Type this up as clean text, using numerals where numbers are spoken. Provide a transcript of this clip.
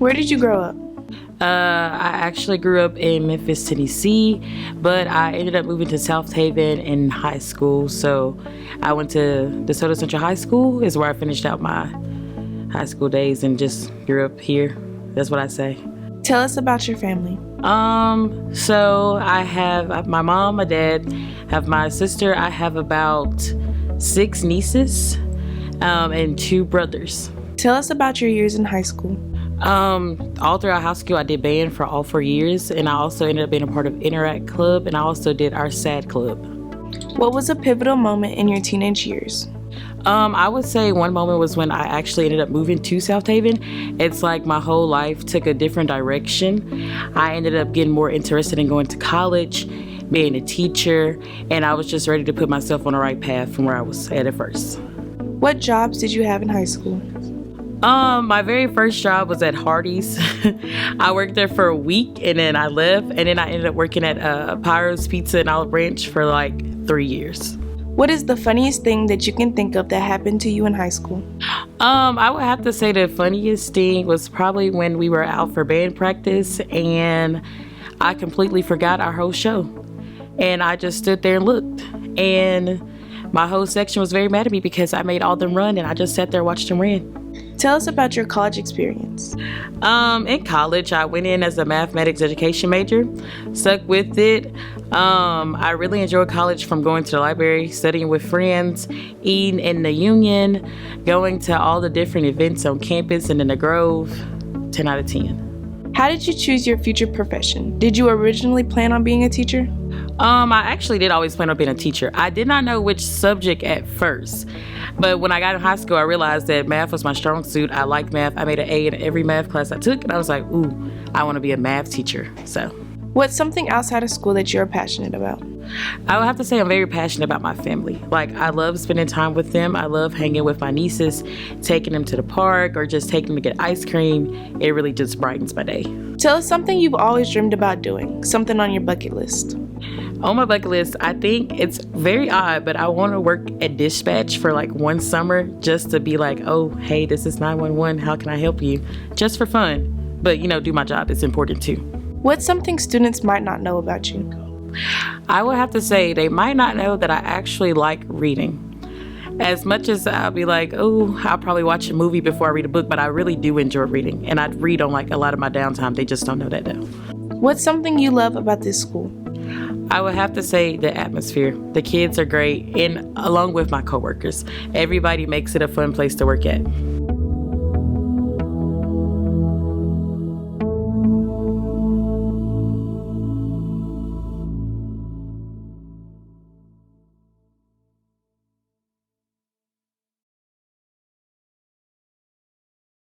Where did you grow up? I actually grew up in Memphis, Tennessee, but I ended up moving to South Haven in high school. So I went to DeSoto Central High School is where I finished out my high school days and just grew up here. That's what I say. Tell us about your family. So I have my mom, my dad, have my sister. I have about 6 nieces, and 2 brothers. Tell us about your years in high school. All throughout high school, I did band for all 4 years, and I also ended up being a part of Interact Club, and I also did our SAD Club. What was a pivotal moment in your teenage years? I would say one moment was when I actually ended up moving to South Haven. It's like my whole life took a different direction. I ended up getting more interested in going to college, being a teacher, and I was just ready to put myself on the right path from where I was at first. What jobs did you have in high school? My very first job was at Hardee's. I worked there for a week and then I left, and then I ended up working at Pyro's Pizza in Olive Branch for like 3 years. What is the funniest thing that you can think of that happened to you in high school? I would have to say the funniest thing was probably when we were out for band practice and I completely forgot our whole show. And I just stood there and looked. And my whole section was very mad at me because I made all them run and I just sat there and watched them run. Tell us about your college experience. In college, I went in as a mathematics education major, stuck with it. I really enjoyed college, from going to the library, studying with friends, eating in the Union, going to all the different events on campus and in the Grove. 10 out of 10. How did you choose your future profession? Did you originally plan on being a teacher? I actually did always plan on being a teacher. I did not know which subject at first, but when I got in high school, I realized that math was my strong suit. I liked math. I made an A in every math class I took, and I was like, ooh, I want to be a math teacher. So, what's something outside of school that you're passionate about? I would have to say I'm very passionate about my family. Like, I love spending time with them. I love hanging with my nieces, taking them to the park, or just taking them to get ice cream. It really just brightens my day. Tell us something you've always dreamed about doing, something on your bucket list. On my bucket list, I think it's very odd, but I want to work at dispatch for like one summer, just to be like, oh, hey, this is 911. How can I help you? Just for fun. But, do my job. It's important too. What's something students might not know about you? I would have to say they might not know that I actually like reading. As much as I'll be like, oh, I'll probably watch a movie before I read a book, but I really do enjoy reading. And I read on like a lot of my downtime. They just don't know that though. What's something you love about this school? I would have to say the atmosphere. The kids are great, and along with my coworkers, everybody makes it a fun place to work at.